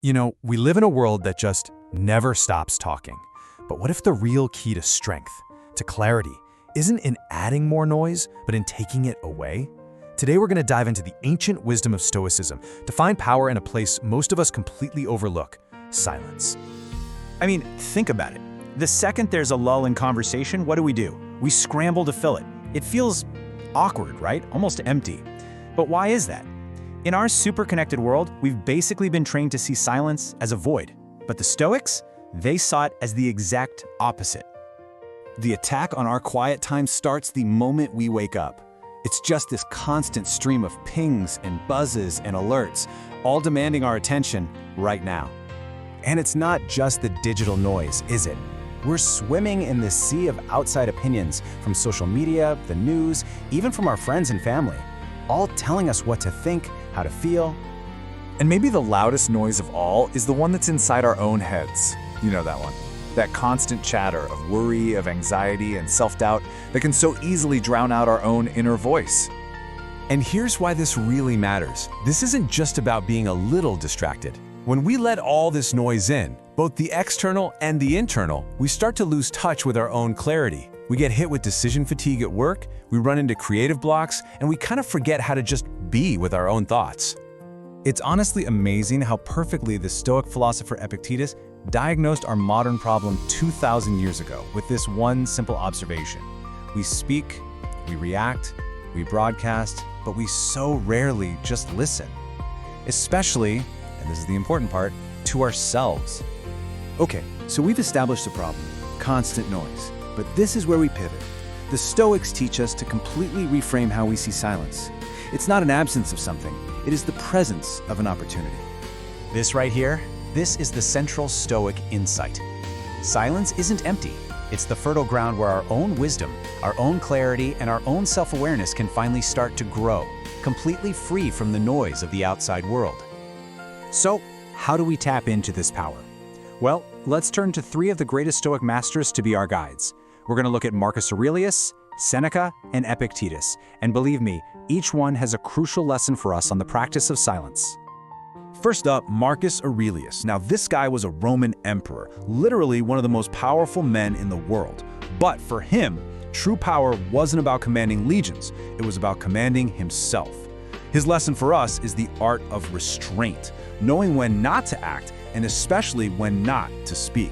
We live in a world that just never stops talking. But what if the real key to strength, to clarity, isn't in adding more noise, but in taking it away? Today we're going to dive into the ancient wisdom of Stoicism to find power in a place most of us completely overlook: silence. Think about it. The second there's a lull in conversation, what do? We scramble to fill it. It feels awkward, right? Almost empty. But why is that? In our super-connected world, we've basically been trained to see silence as a void. But the Stoics, they saw it as the exact opposite. The attack on our quiet time starts the moment we wake up. It's just this constant stream of pings and buzzes and alerts, all demanding our attention right now. And it's not just the digital noise, is it? We're swimming in this sea of outside opinions from social media, the news, even from our friends and family, all telling us what to think, how to feel. And maybe the loudest noise of all is the one that's inside our own heads. You know that one. That constant chatter of worry, of anxiety, and self-doubt that can so easily drown out our own inner voice. And here's why this really matters. This isn't just about being a little distracted. When we let all this noise in, both the external and the internal, we start to lose touch with our own clarity. We get hit with decision fatigue at work, we run into creative blocks, and we kind of forget how to just be with our own thoughts. It's honestly amazing how perfectly the Stoic philosopher Epictetus diagnosed our modern problem 2,000 years ago with this one simple observation. We speak, we react, we broadcast, but we so rarely just listen. Especially, and this is the important part, to ourselves. Okay, so we've established the problem, constant noise. But this is where we pivot. The Stoics teach us to completely reframe how we see silence. It's not an absence of something, it is the presence of an opportunity. This right here, this is the central Stoic insight. Silence isn't empty. It's the fertile ground where our own wisdom, our own clarity, and our own self-awareness can finally start to grow, completely free from the noise of the outside world. So, how do we tap into this power? Well, let's turn to three of the greatest Stoic masters to be our guides. We're going to look at Marcus Aurelius, Seneca, and Epictetus. And believe me, each one has a crucial lesson for us on the practice of silence. First up, Marcus Aurelius. Now, this guy was a Roman emperor, literally one of the most powerful men in the world. But for him, true power wasn't about commanding legions, it was about commanding himself. His lesson for us is the art of restraint, knowing when not to act, and especially when not to speak.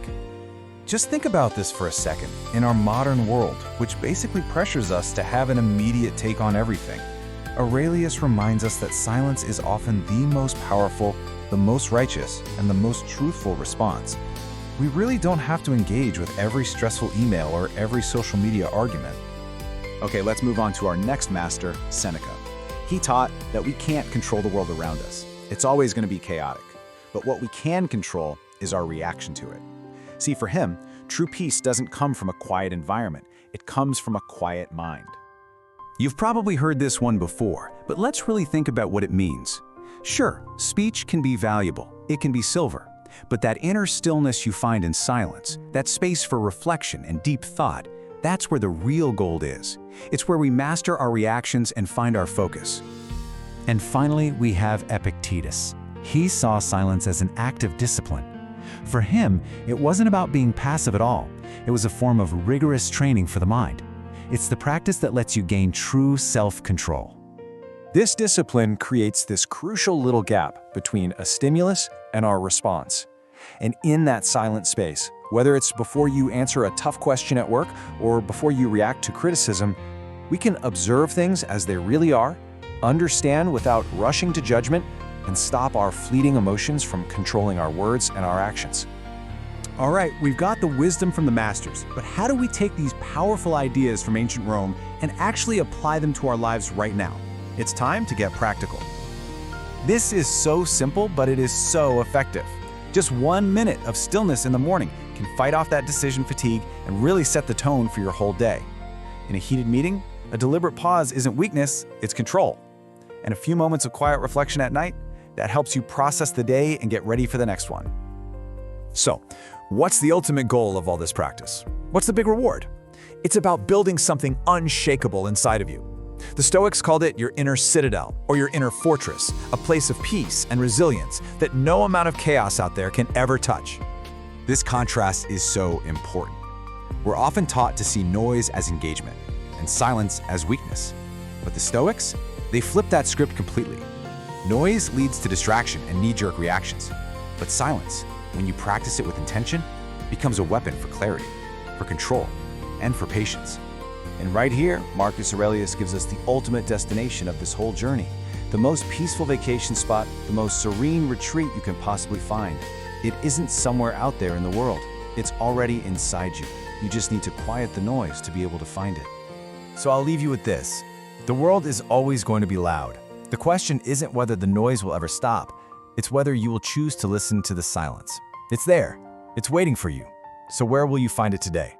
Just think about this for a second. In our modern world, which basically pressures us to have an immediate take on everything, Aurelius reminds us that silence is often the most powerful, the most righteous, and the most truthful response. We really don't have to engage with every stressful email or every social media argument. Okay, let's move on to our next master, Seneca. He taught that we can't control the world around us. It's always going to be chaotic. But what we can control is our reaction to it. See, for him, true peace doesn't come from a quiet environment. It comes from a quiet mind. You've probably heard this one before, but let's really think about what it means. Sure, speech can be valuable, it can be silver, but that inner stillness you find in silence, that space for reflection and deep thought, that's where the real gold is. It's where we master our reactions and find our focus. And finally, we have Epictetus. He saw silence as an active discipline. For him, it wasn't about being passive at all. It was a form of rigorous training for the mind. It's the practice that lets you gain true self-control. This discipline creates this crucial little gap between a stimulus and our response. And in that silent space, whether it's before you answer a tough question at work or before you react to criticism, we can observe things as they really are, understand without rushing to judgment, and stop our fleeting emotions from controlling our words and our actions. All right, we've got the wisdom from the masters, but how do we take these powerful ideas from ancient Rome and actually apply them to our lives right now? It's time to get practical. This is so simple, but it is so effective. Just 1 minute of stillness in the morning can fight off that decision fatigue and really set the tone for your whole day. In a heated meeting, a deliberate pause isn't weakness, it's control. And a few moments of quiet reflection at night, that helps you process the day and get ready for the next one. So, what's the ultimate goal of all this practice? What's the big reward? It's about building something unshakable inside of you. The Stoics called it your inner citadel, or your inner fortress, a place of peace and resilience that no amount of chaos out there can ever touch. This contrast is so important. We're often taught to see noise as engagement and silence as weakness. But the Stoics, they flip that script completely. Noise leads to distraction and knee-jerk reactions. But silence, when you practice it with intention, becomes a weapon for clarity, for control, and for patience. And right here, Marcus Aurelius gives us the ultimate destination of this whole journey. The most peaceful vacation spot, the most serene retreat you can possibly find. It isn't somewhere out there in the world. It's already inside you. You just need to quiet the noise to be able to find it. So I'll leave you with this. The world is always going to be loud. The question isn't whether the noise will ever stop. It's whether you will choose to listen to the silence. It's there. It's waiting for you. So where will you find it today?